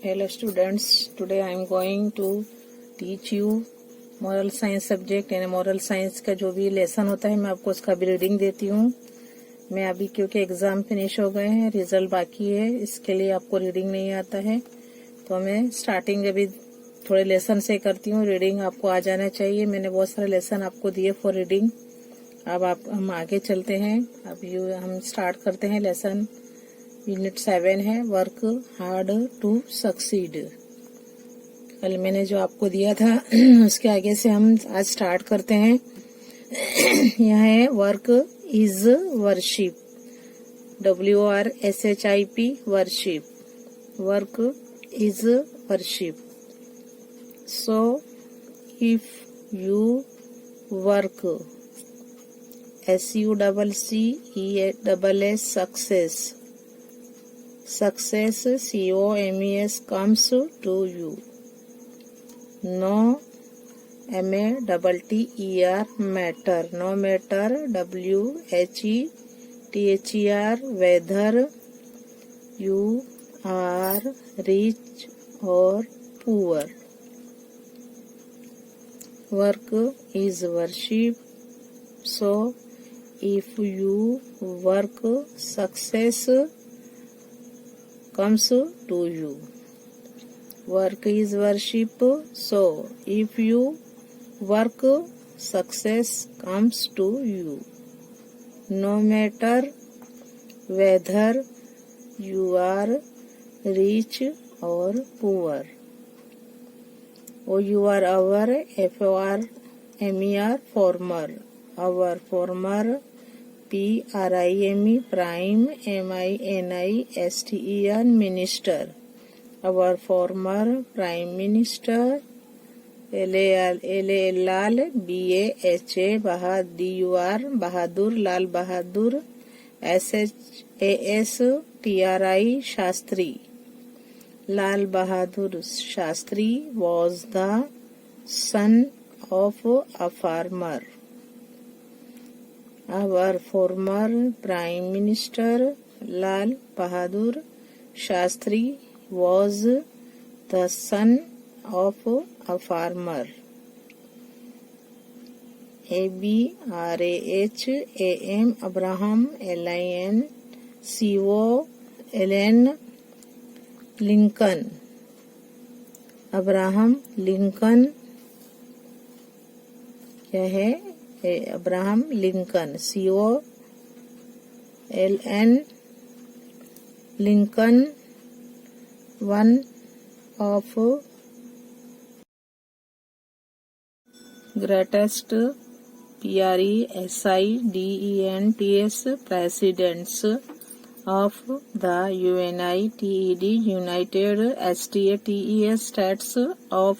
Hello students, today I am going to teach you moral science subject यानी moral science का जो भी lesson होता है मैं आपको उसका भी रीडिंग देती हूँ। मैं अभी क्योंकि एग्जाम फिनिश हो गए हैं, रिजल्ट बाकी है, इसके लिए आपको रीडिंग नहीं आता है तो मैं स्टार्टिंग अभी थोड़े लेसन से करती हूँ। रीडिंग आपको आ जाना चाहिए। मैंने बहुत सारे लेसन आपको दिए फॉर रीडिंग। अब हम आगे चलते हैं। अब हम स्टार्ट करते हैं लेसन। यूनिट 7 है वर्क हार्ड टू सक्सीड। कल मैंने जो आपको दिया था उसके आगे से हम आज स्टार्ट करते हैं। यह है work is worship, WORSHIP worship. Work is worship. So if you work SUCCESS success, success COMES comes to you. No MATTER matter, no matter WHETHER whether you are rich or poor. Work is worship. So if you work, success comes to you. Work is worship. So if you work, success comes to you. No matter whether you are rich or poor. You are our FORMER, former. Our former PRIME, prime, MINISTER, minister. Our former prime minister LAL BAHA BAHADUR, Bahadur, Lal Bahadur, SHAS TRI Shastri. Lal Bahadur Shastri was the son of a farmer. Our former Prime Minister Lal Bahadur Shastri was the son of a farmer. ABRAHAM Abraham LINCOLN Lincoln. Abraham Lincoln क्या है? Abraham Lincoln COLN Lincoln, one of greatest PRESIDENTS presidents of the UNITED United States States of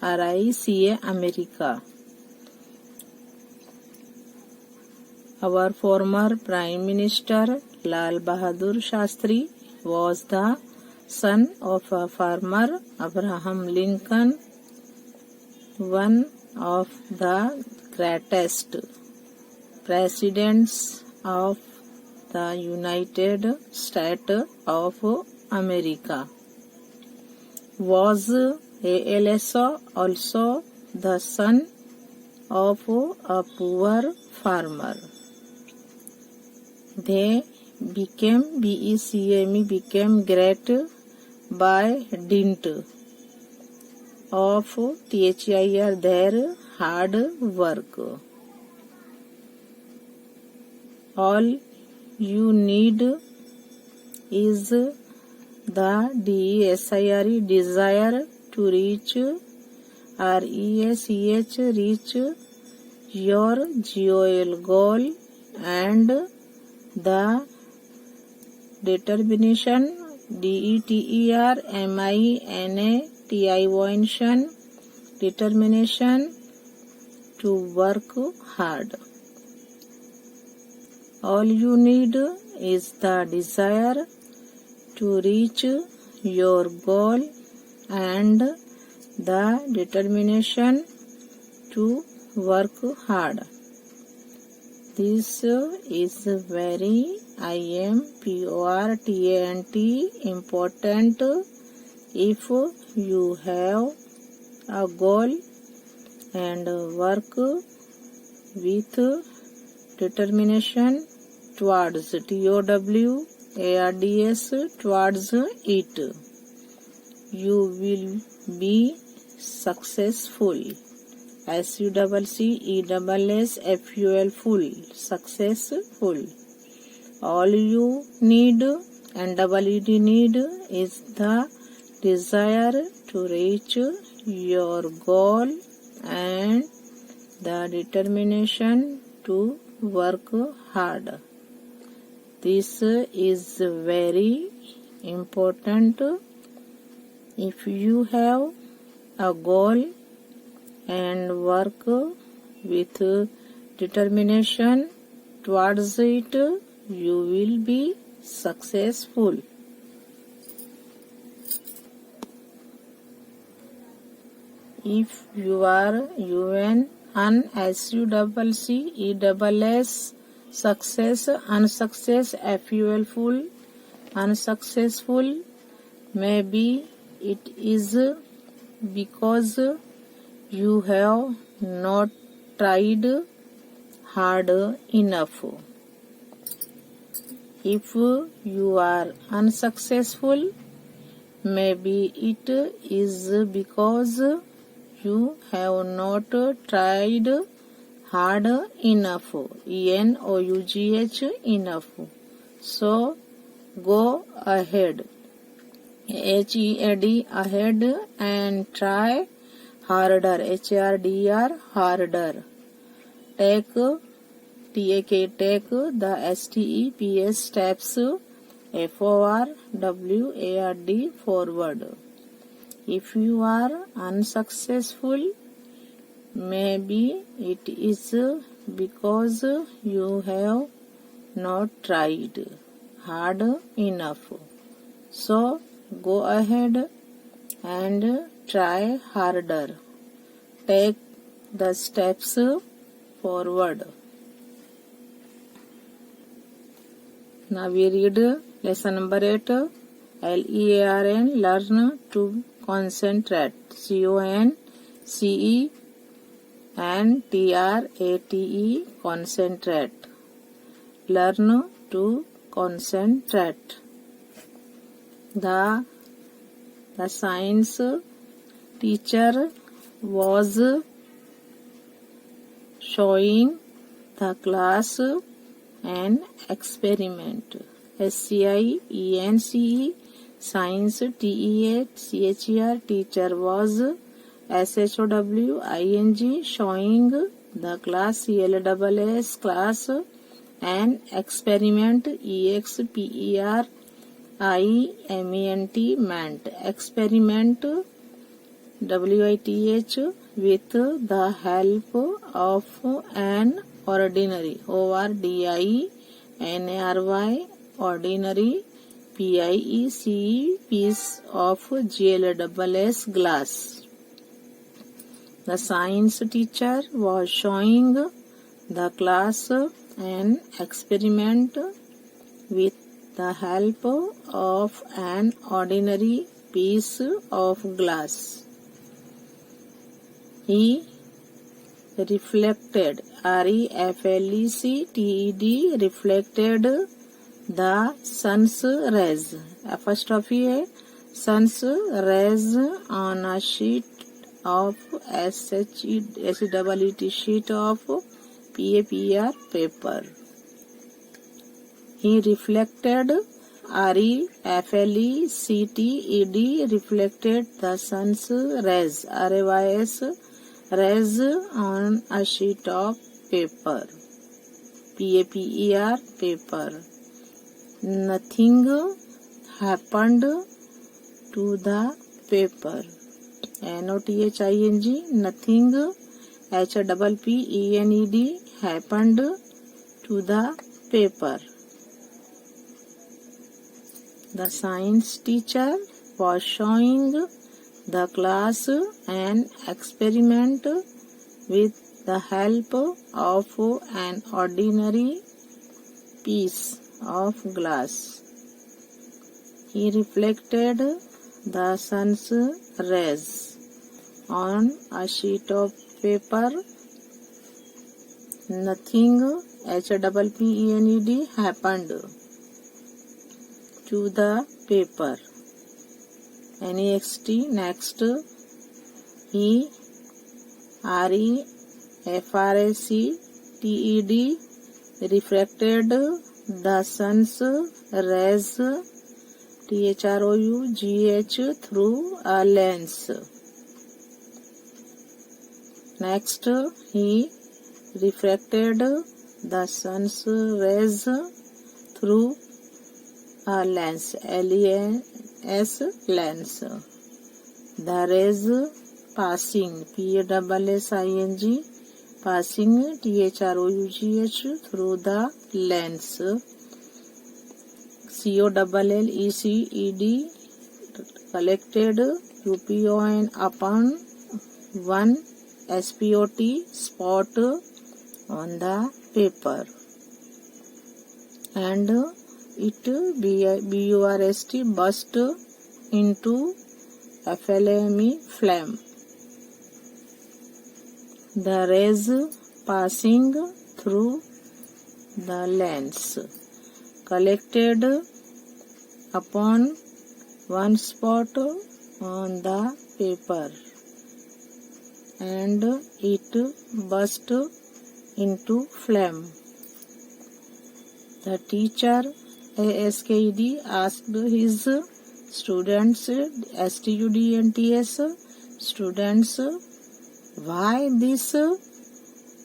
AMERICA America. Our former Prime Minister Lal Bahadur Shastri was the son of a farmer. Abraham Lincoln, one of the greatest presidents of the United States of America, was also the son of a poor farmer. They became great by dint of their hard work. All you need is the desire to reach reach your goal and the determination determination to work hard. All you need is the desire to reach your goal and the determination to work hard. This is very important. If you have a goal and work with determination towards towards it, you will be successful. successful, successful. All you need and need is the desire to reach your goal and the determination to work hard. This is very important. If you have a goal and work with determination towards it, you will be successful. If you are unsuccessful, maybe it is because you have not tried hard enough. If you are unsuccessful, maybe it is because you have not tried hard enough, enough. So go ahead, ahead, and try harder, harder. Take the steps, forward. If you are unsuccessful, maybe it is because you have not tried hard enough. So go ahead and try harder. Take the steps forward. Now we read lesson number 8. LEARN, learn to concentrate. CONCENTRATE, concentrate. Learn to concentrate. The science teacher was showing the class an experiment. SCIENCE, science, TEACHER, teacher was SHOWING, showing the class, CLASS, class, an experiment, EXPERIMENT, meant, experiment, WITH, with the help of an ordinary, ORDINARY, ordinary, PIECE, piece of GLASS, glass. The science teacher was showing the class an experiment with the help of an ordinary piece of glass. He reflected, REFLECTED, reflected the sun's rays, sun's rays on a sheet of SHEET, sheet of paper. He reflected, REFLECTED, reflected the sun's rays, RAYS, rays on a sheet of paper, paper. Nothing happened to the paper. NOTHING, nothing, HPPENED, happened to the paper. The science teacher was showing the class an experiment with the help of an ordinary piece of glass. He reflected the sun's rays on a sheet of paper. Nothing, HPPENED, happened to the paper. NEXT, next. He, REFRACTED, refracted the sun's rays, THROUGH, through a lens. Next, he refracted the sun's rays through a lens, LENS, lens. The rays passing, PASSING, passing, THROUGH, through the lens, COLLECTED, collected, UPON, upon one SPOT, spot on the paper, and it BURST, burst into FLAME, flame. The rays passing through the lens collected upon one spot on the paper, and it burst into flame. The teacher, ASKED, asked his students, STUDENTS, students, why this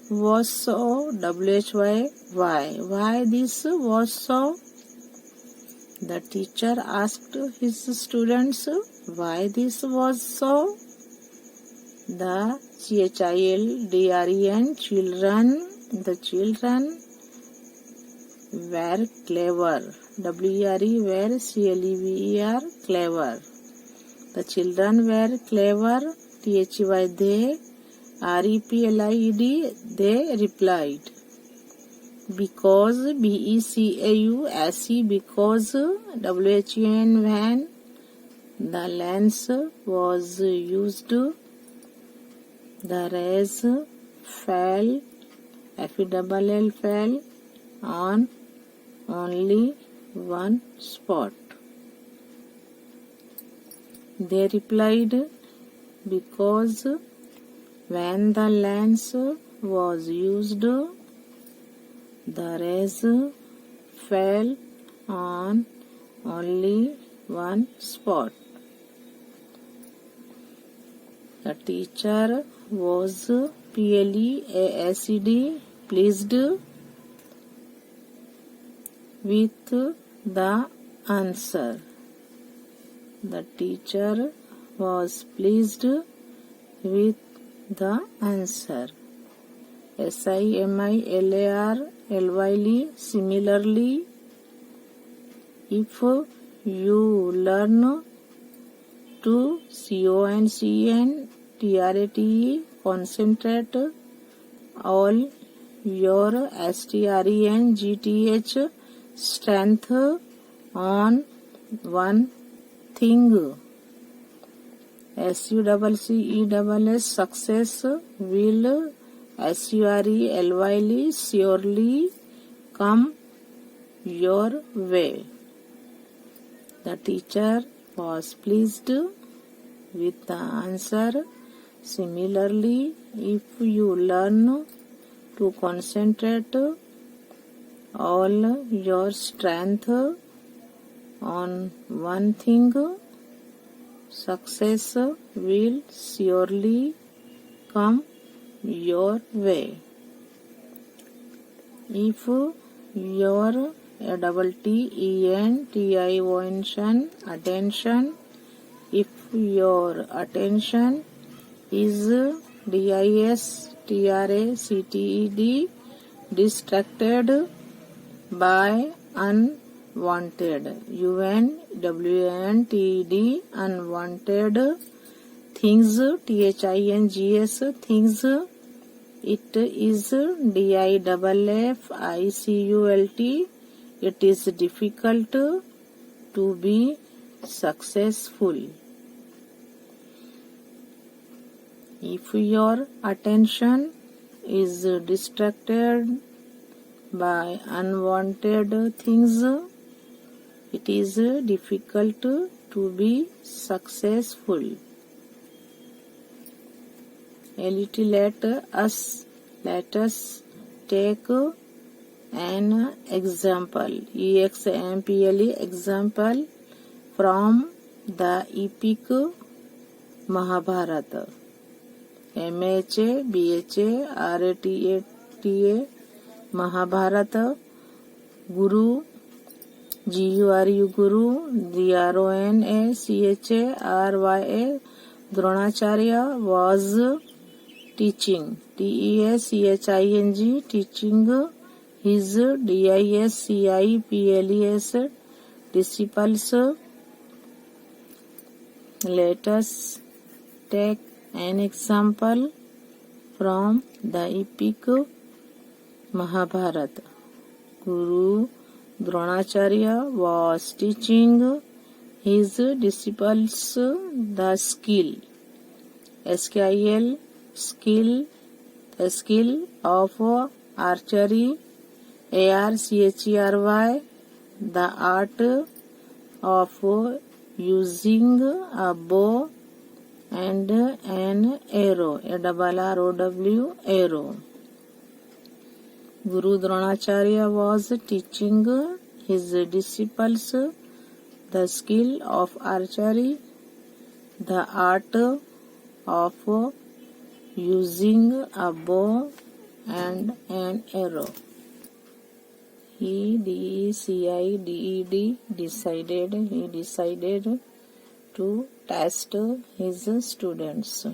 was so, WHY, why this was so. The teacher asked his students why this was so. The CHILDREN, children, the children were clever. WERE, were CLEVER, clever. The children were clever. THY, they. REPLIED, they replied. Because, BECAUSE, because, WHEN, when the lens was used, the rays fell, FELL, fell on only one spot. They replied, because when the lens was used, the rays fell on only one spot. The teacher was PLEASED, pleased with the answer. The teacher was pleased with the answer. SIMILARLY, similarly. If you learn to CONCENTRATE, concentrate all your STRENGTH strength on one thing. SUCCESS, success will, SURELY, surely come your way. The teacher was pleased with the answer. Similarly, if you learn to concentrate all your strength on one thing, success will surely come your way. If your attention, if your attention is DISTRACTED, distracted by unwanted, UNWANTED, unwanted things, THINGS, things, it is DIFFICULT, It is difficult to be successful. If your attention is distracted by unwanted things, it is difficult to be successful. Let us take an example. Example from the epic Mahabharata. MHA, BHA, RATA, Mahabharata. Guru, GURU, Guru, DRONACHARYA, Dronacharya was teaching, TEACHING, teaching his DISCIPLES disciples. Let us take an example from the epic Mahabharata. Guru Dronacharya was teaching his disciples the skill, the skill of archery, ARCHERY, the art of using a bow and an arrow, ARROW, arrow. Guru Dronacharya was teaching his disciples the skill of archery, the art of using a bow and an arrow. He decided to test his students.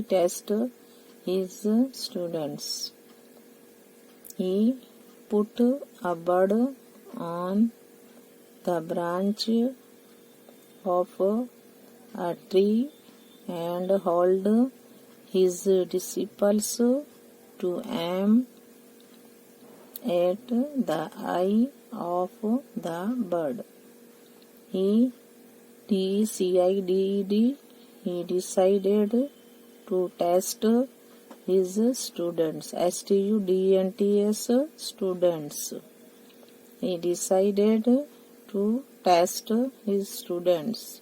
Test his students. He put a bird on the branch of a tree and hold his disciples to aim at the eye of the bird. He decided to test his students, STUDENTS, students. He decided to test his students.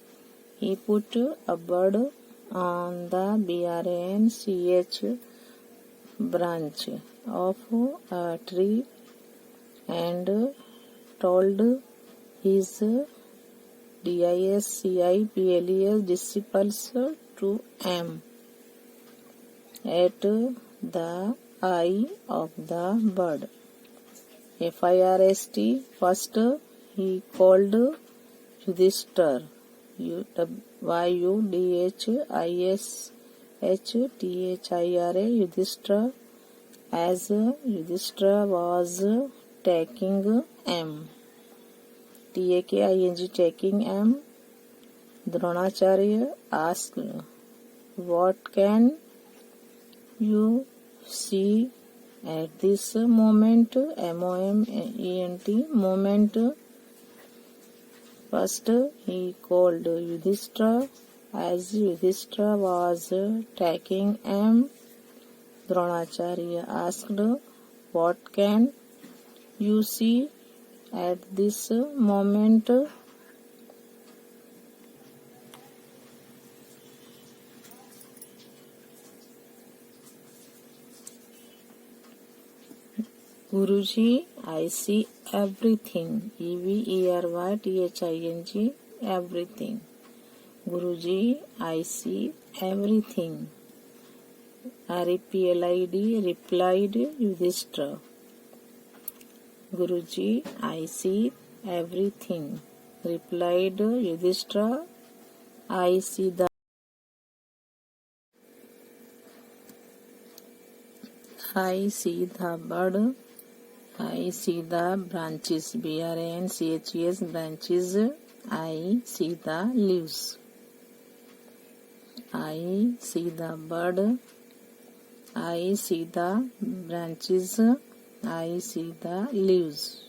He put a bird on the BRANCH branch of a tree and told his DISCIPLES disciples to aim at the eye of the bird. FIRST, first he called Yudhishthira, YUDHISHTHIRA, Yudhishthira, as Yudhishthira was taking aim. TAKING, taking aim. Dronacharya asked, "What can you see at this moment?" moment, moment. First he called Yudhishthira as Yudhishthira was taking aim. Dronacharya asked, "What can you see at this moment?" Guruji, I see everything. EVERYTHING, everything. Guruji, I see everything. REPLID, replied Yudhishthira. Guruji, I see everything. Replied Yudhishthira. I see the bird. I see the branches, BRANCHES, branches. I see the leaves. I see the bird. I see the branches. I see the leaves.